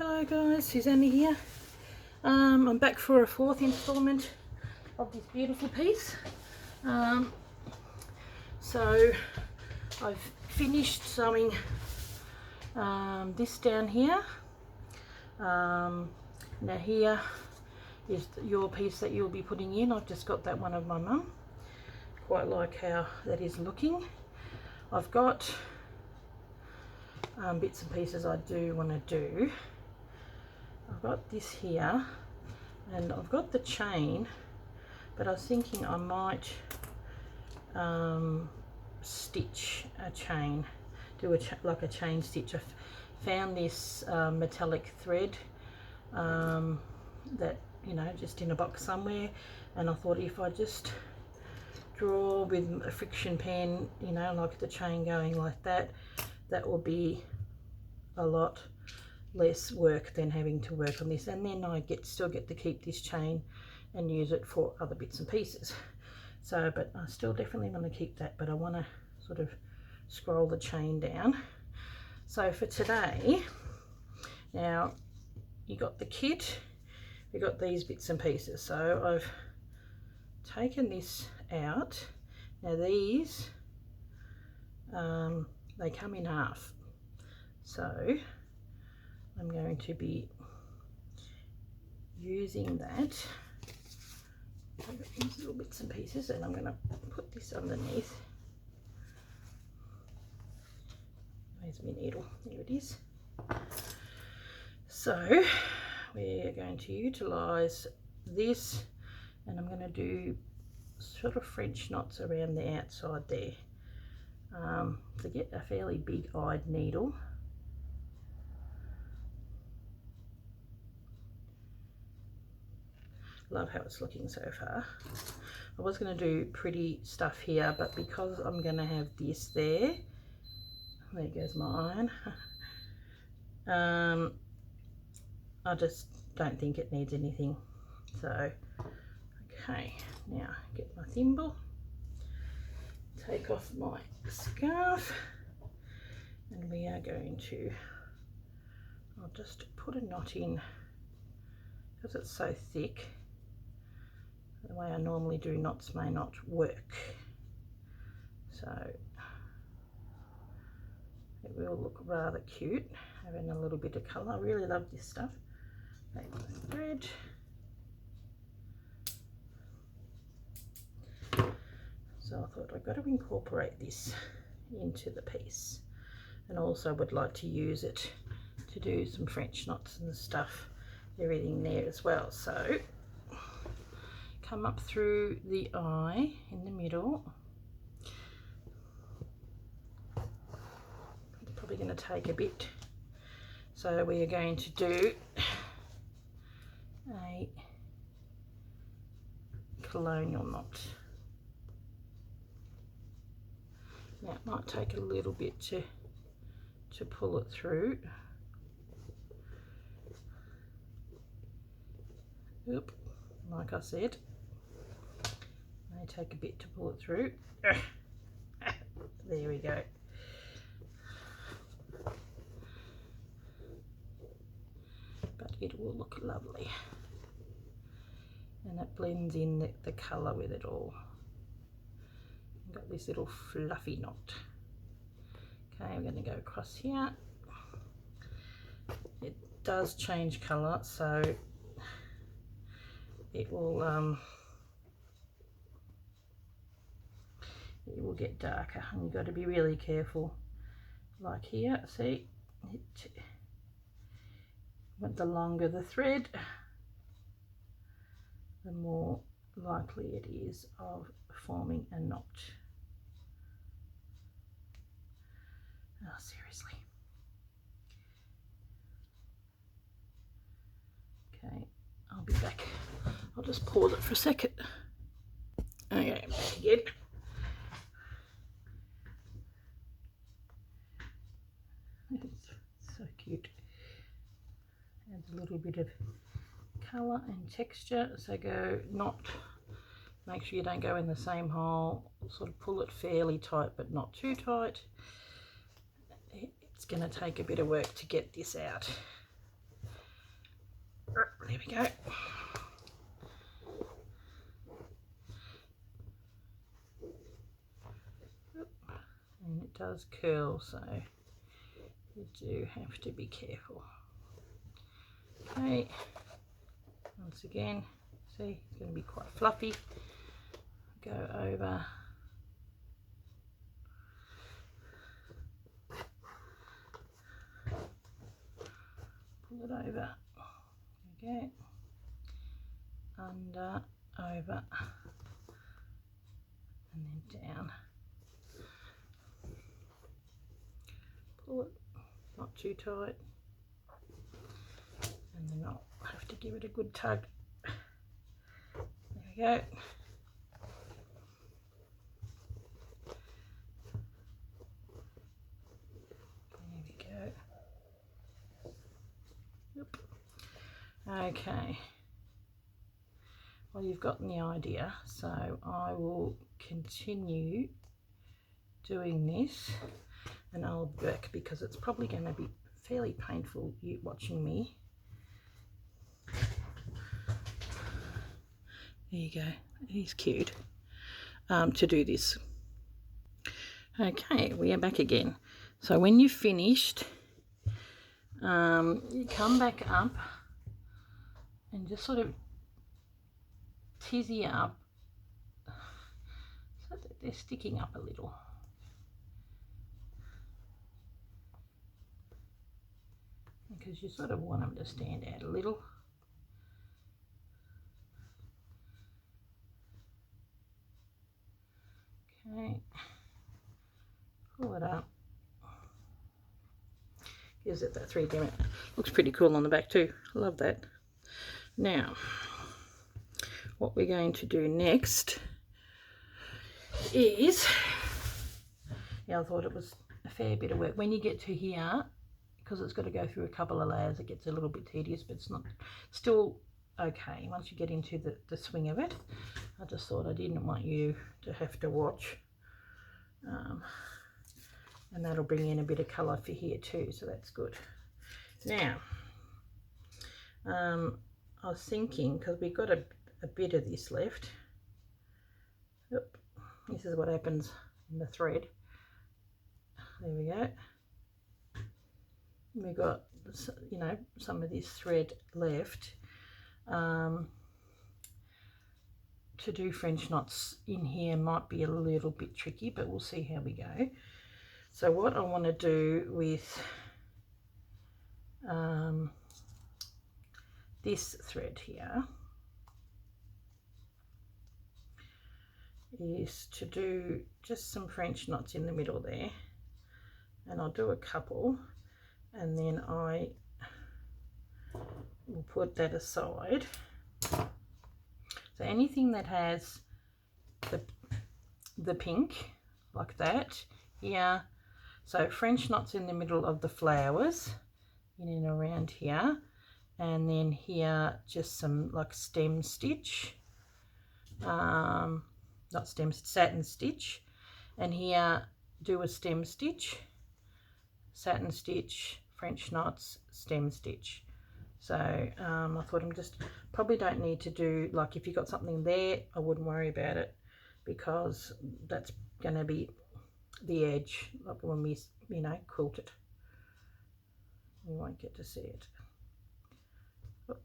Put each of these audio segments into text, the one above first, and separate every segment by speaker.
Speaker 1: Hello guys, Susanna here. I'm back for a fourth instalment of this beautiful piece. So I've finished sewing this down here. Now here is your piece that you'll be putting in. I've just got that one of my mum. Quite like how that is looking. I've got bits and pieces I do want to do. I've got this here and I've got the chain, but I was thinking I might stitch a chain, do like a chain stitch. I found this metallic thread that, you know, just in a box somewhere, and I thought if I just draw with a friction pen, you know, like the chain going like that, that will be a lot less work than having to work on this, and then I still get to keep this chain and use it for other bits and pieces. So, but I still definitely want to keep that, but I want to sort of scroll the chain down. So for today, now you got the kit, you got these bits and pieces. So I've taken this out. Now these they come in half, so I'm going to be using that, these little bits and pieces, and I'm going to put this underneath. Where's my needle? There it is. So we're going to utilize this, and I'm going to do sort of French knots around the outside there to get a fairly big-eyed needle. Love how it's looking so far. I was going to do pretty stuff here, but because I'm going to have this there goes my iron. I just don't think it needs anything. So okay, now get my thimble, take off my scarf, and we are going to, I'll just put a knot in because it's so thick. The way I normally do knots may not work, so it will look rather cute having a little bit of colour. I really love this stuff. Take my thread, so I thought I've got to incorporate this into the piece, and also would like to use it to do some French knots and stuff, everything there as well. So come up through the eye in the middle. It's probably going to take a bit, so we are going to do a colonial knot. Now it might take a little bit to pull it through. Oop, like I said, may take a bit to pull it through. There we go. But it will look lovely, and it blends in the colour with it all. I've got this little fluffy knot. Okay, I'm going to go across here. It does change colour, so it will get darker, and you've got to be really careful. Like here, see, the longer the thread, the more likely it is of forming a knot. Oh, seriously. Okay, I'll be back. I'll just pause it for a second. Okay, I'm back again. It's so cute. Adds a little bit of colour and texture. So go not, make sure you don't go in the same hole. Sort of pull it fairly tight, but not too tight. It's going to take a bit of work to get this out. There we go. And it does curl, so you do have to be careful. Okay, once again, see, it's going to be quite fluffy. Go over. Pull it over. Okay. Under, over, and then down. Pull it, not too tight. And then I'll have to give it a good tug. There we go. There we go. Yep. Okay. Well, you've gotten the idea, so I will continue doing this, and I'll be back because it's probably going to be fairly painful you watching me. There you go. He's cute. To do this. Okay, we are back again. So when you've finished, you come back up and just sort of tizzy up so that they're sticking up a little. Because you sort of want them to stand out a little. Okay, pull it up. Gives it that 3D element. Looks pretty cool on the back too. Love that. Now, what we're going to do next is, yeah, I thought it was a fair bit of work. When you get to here, because it's got to go through a couple of layers, it gets a little bit tedious, but it's not, still okay once you get into the swing of it. I just thought I didn't want you to have to watch. And that'll bring in a bit of colour for here too, so that's good. Now, I was thinking, because we've got a bit of this left. Oop, this is what happens in the thread. There we go. We've got, you know, some of this thread left. To do French knots in here might be a little bit tricky, but we'll see how we go. So what I want to do with this thread here is to do just some French knots in the middle there, and I'll do a couple, and then I will put that aside. So anything that has the pink like that here, so French knots in the middle of the flowers in and around here, and then here just some like stem stitch, not stem, satin stitch, and here do a stem stitch, satin stitch, French knots, stem stitch. So I thought I'm just, probably don't need to do, like if you got something there, I wouldn't worry about it, because that's going to be the edge, like when we, you know, quilt it. You won't get to see it. Oh.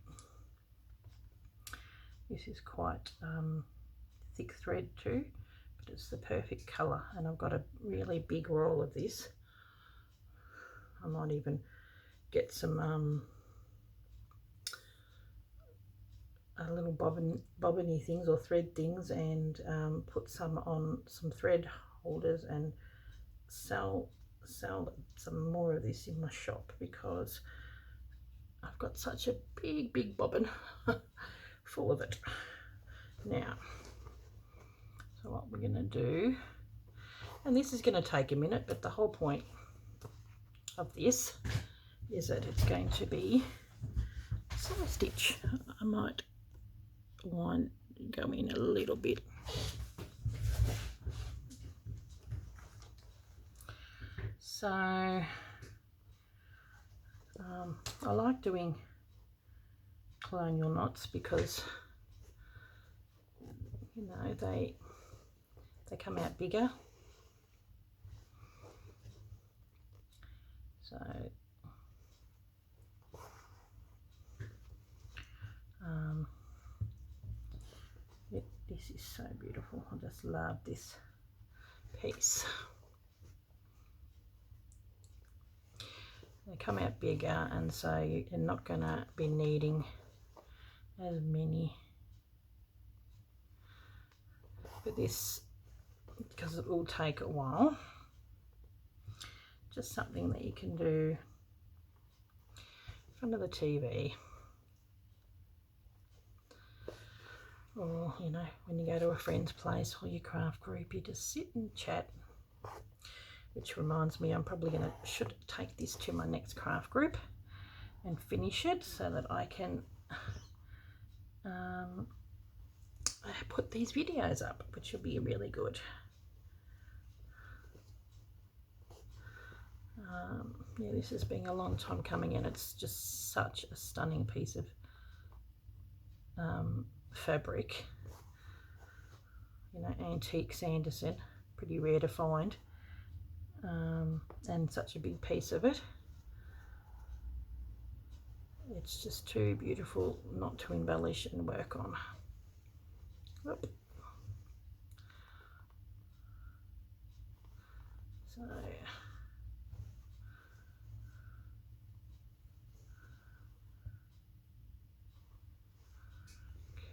Speaker 1: This is quite thick thread too, but it's the perfect colour, and I've got a really big roll of this. I might even get some little bobbiny things or thread things, and put some on some thread holders and sell some more of this in my shop, because I've got such a big bobbin full of it. Now, so what we're going to do, and this is going to take a minute, but the whole point of this is that it's going to be a side stitch. I might go in a little bit. So I like doing colonial knots because, you know, they come out bigger. So this is so beautiful. I just love this piece. They come out bigger, and so you're not going to be needing as many. But this, because it will take a while, just something that you can do in front of the TV, or, you know, when you go to a friend's place or your craft group, you just sit and chat. Which reminds me, I'm probably should take this to my next craft group and finish it so that I can put these videos up, which will be really good. Yeah, this has been a long time coming, and it's just such a stunning piece of fabric. You know, antique Sanderson, pretty rare to find, and such a big piece of it. It's just too beautiful not to embellish and work on. Whoop. So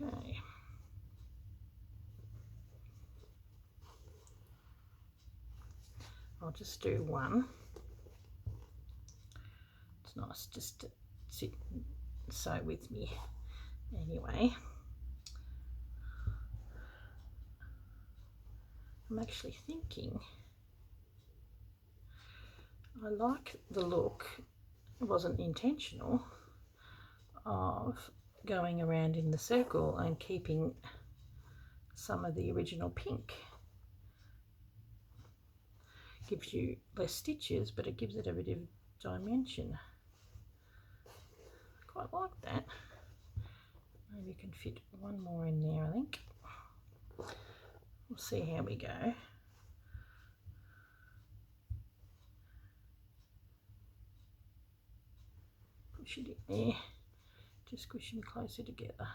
Speaker 1: okay. I'll just do one. It's nice just to sit and sew with me anyway. I'm actually thinking I like the look, it wasn't intentional, of going around in the circle and keeping some of the original pink. Gives you less stitches, but it gives it a bit of dimension. I quite like that. Maybe you can fit one more in there, I think. We'll see how we go. Push it in there, just squish them closer together.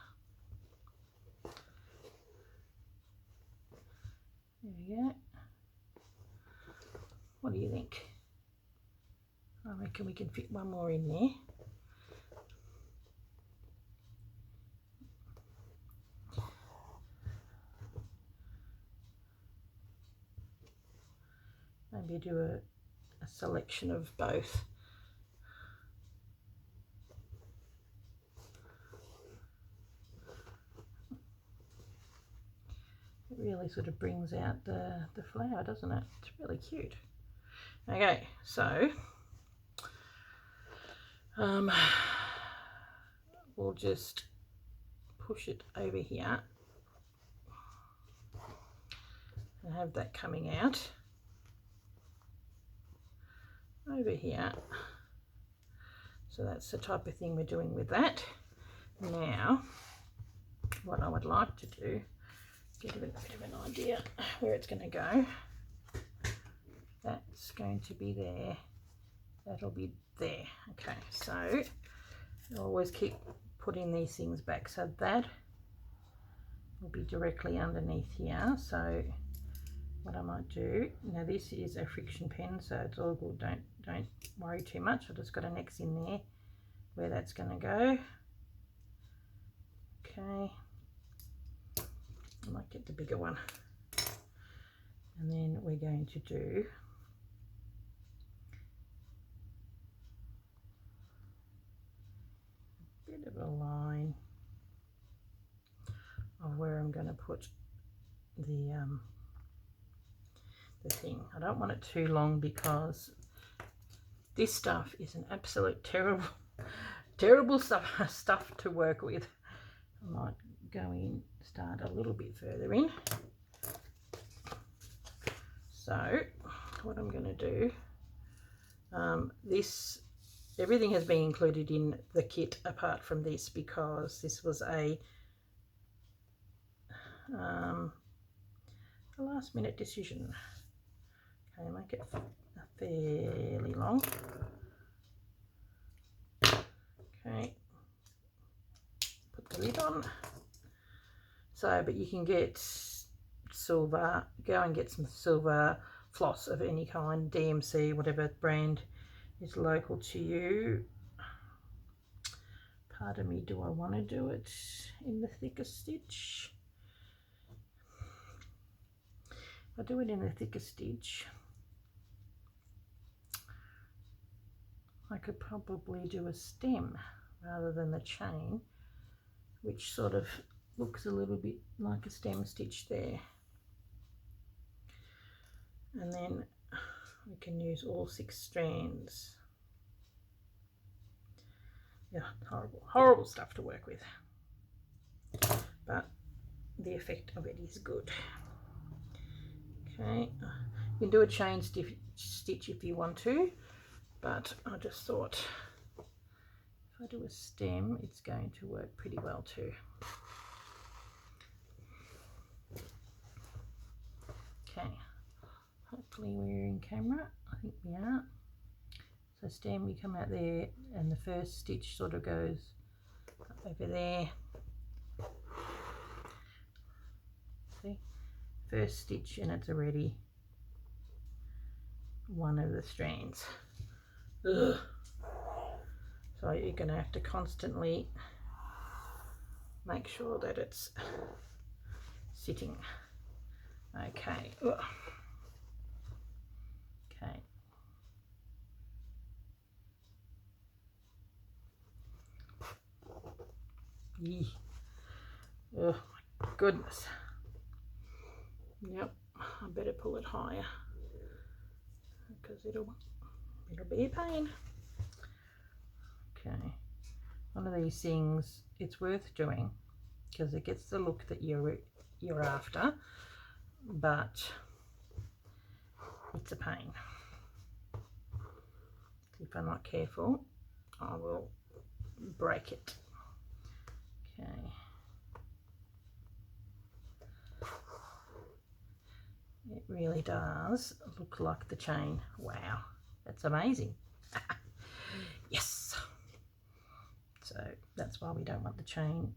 Speaker 1: There we go. What do you think? I reckon we can fit one more in there. Maybe do a selection of both. It really sort of brings out the flower, doesn't it? It's really cute. Okay, so we'll just push it over here and have that coming out over here. So that's the type of thing we're doing with that. Now, what I would like to do, get a bit of an idea where it's going to go. That's going to be there. That'll be there. Okay, so I always keep putting these things back, so that will be directly underneath here. So what I might do, now this is a friction pen, so it's all good, don't worry too much. I've just got an X in there where that's going to go. Okay, I might get the bigger one, and then we're going to do a bit of a line of where I'm going to put the thing. I don't want it too long because this stuff is an absolute terrible stuff to work with. I might go in, start a little bit further in. So what I'm going to do, this everything has been included in the kit apart from this, because this was a last minute decision. Okay, make it fairly long. Okay, put the lid on. So, but you can get silver, go and get some silver floss of any kind, DMC, whatever brand is local to you. Pardon me, do I want to do it in the thicker stitch? If I do it in the thicker stitch, I could probably do a stem rather than the chain, which sort of looks a little bit like a stem stitch there. And then we can use all 6 strands. Yeah, horrible, horrible stuff to work with, but the effect of it is good. Okay, you can do a chain stitch if you want to, but I just thought if I do a stem, it's going to work pretty well too. Okay, hopefully we're in camera. I think we are. So stem, we come out there and the first stitch sort of goes up over there. See, first stitch, and it's already one of the strands. Ugh. So you're going to have to constantly make sure that it's sitting. Okay. Ugh. Okay. Yee. Oh my goodness. Yep, I better pull it higher because it'll be a pain. Okay, one of these things, it's worth doing because it gets the look that you're after, but it's a pain. If I'm not careful, I will break it. Okay. It really does look like the chain. Wow, that's amazing. Yes. So that's why we don't want the chain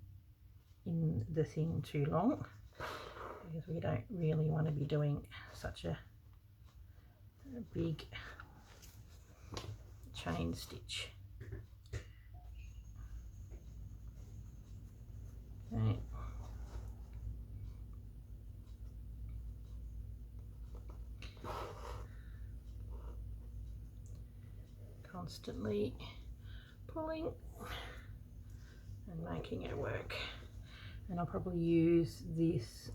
Speaker 1: in the thing too long, because we don't really want to be doing such a big chain stitch. Okay. Constantly pulling and making it work. And I'll probably use this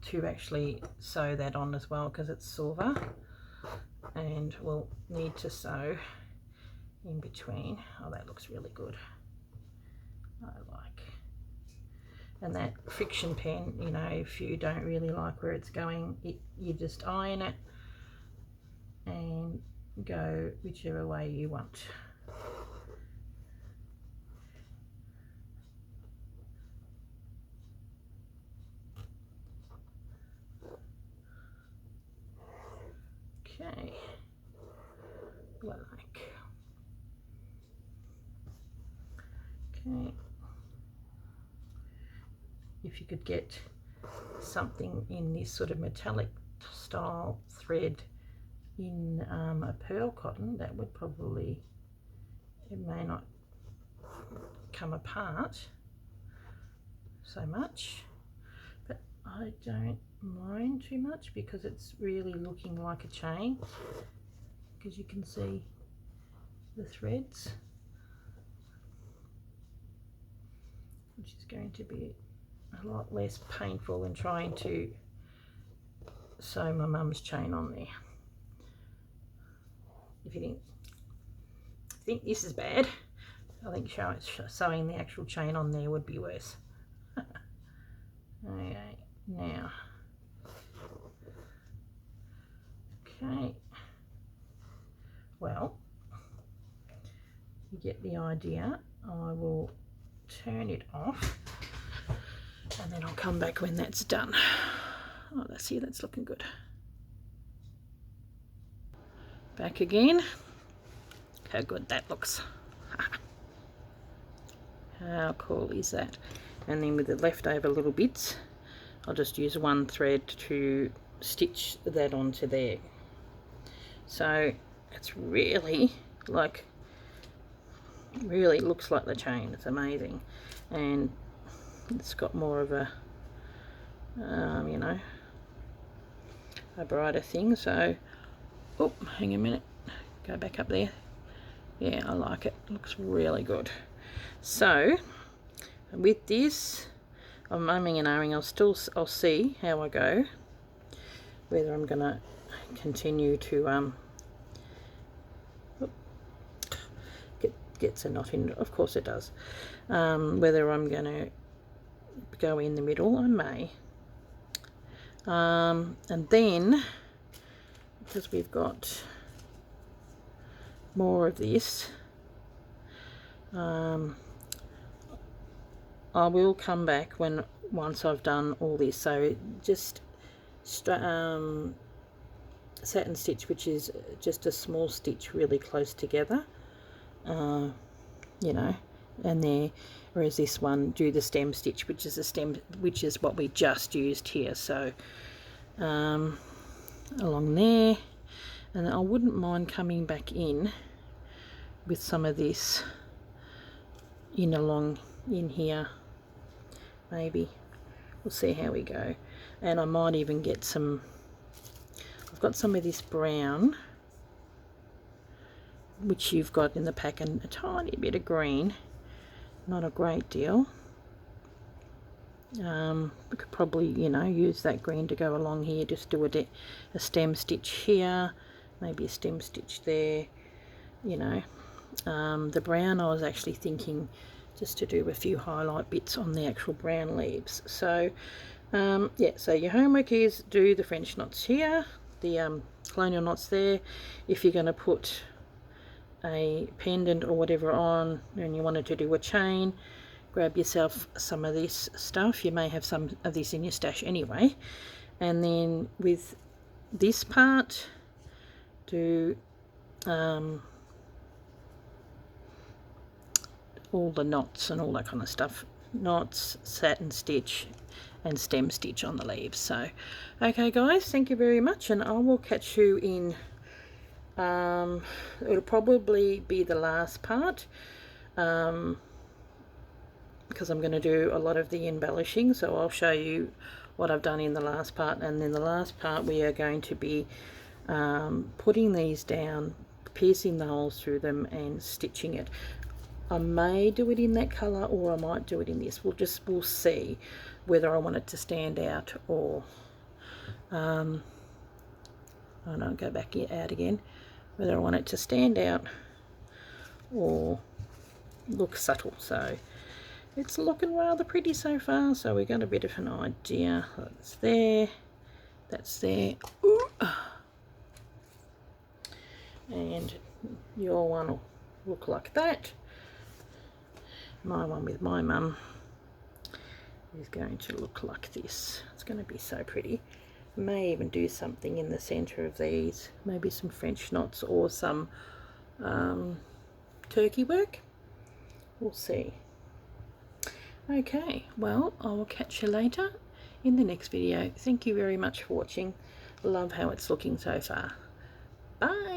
Speaker 1: to actually sew that on as well, because it's silver and we'll need to sew in between. Oh, that looks really good. I like. And that friction pen, you know, if you don't really like where it's going, you just iron it and go whichever way you want. Okay, like. Okay, if you could get something in this sort of metallic style thread in a pearl cotton, that would probably, it may not come apart so much, but I don't mind too much because it's really looking like a chain, because you can see the threads, which is going to be a lot less painful than trying to sew my mum's chain on there. If you think this is bad, I think sewing the actual chain on there would be worse. Okay, now, okay, well, you get the idea. I will turn it off and then I'll come back when that's done. Oh, that's looking good. Back again. How good that looks. How cool is that? And then with the leftover little bits, I'll just use one thread to stitch that onto there. So it's really looks like the chain. It's amazing, and it's got more of a you know, a brighter thing. So oh, hang a minute, go back up there. Yeah, I like it. It looks really good. So with this, I'm umming and ahhing. I'll see how I go, whether I'm gonna continue to gets a knot in. Of course it does. Whether I'm gonna go in the middle, I may. And then, because we've got more of this, I will come back once I've done all this. So just satin stitch, which is just a small stitch really close together, you know, and there, whereas this one, do the stem stitch, which is which is what we just used here. So along there, and I wouldn't mind coming back in with some of this along in here, maybe. We'll see how we go. And I might even get some, I've got some of this brown, which you've got in the pack, and a tiny bit of green, not a great deal. We could probably, you know, use that green to go along here. Just do a stem stitch here, maybe a stem stitch there, you know. The brown, I was actually thinking just to do a few highlight bits on the actual brown leaves. So yeah, so your homework is do the French knots here, the colonial knots there. If you're going to put a pendant or whatever on and you wanted to do a chain, grab yourself some of this stuff. You may have some of this in your stash anyway. And then with this part, do all the knots and all that kind of stuff. Knots, satin stitch and stem stitch on the leaves. So okay guys, thank you very much, and I will catch you in it'll probably be the last part, because I'm going to do a lot of the embellishing. So I'll show you what I've done in the last part, and then the last part we are going to be putting these down, piercing the holes through them and stitching it. I may do it in that colour, or I might do it in this. We'll see whether I want it to stand out, or oh no, go back out again, whether I want it to stand out or look subtle. So it's looking rather pretty so far. So we got a bit of an idea. That's there, that's there. Ooh. And your one will look like that. My one with my mum is going to look like this. It's going to be so pretty. May even do something in the center of these, maybe some French knots or some turkey work. We'll see. Okay, well, I will catch you later in the next video. Thank you very much for watching. Love how it's looking so far. Bye.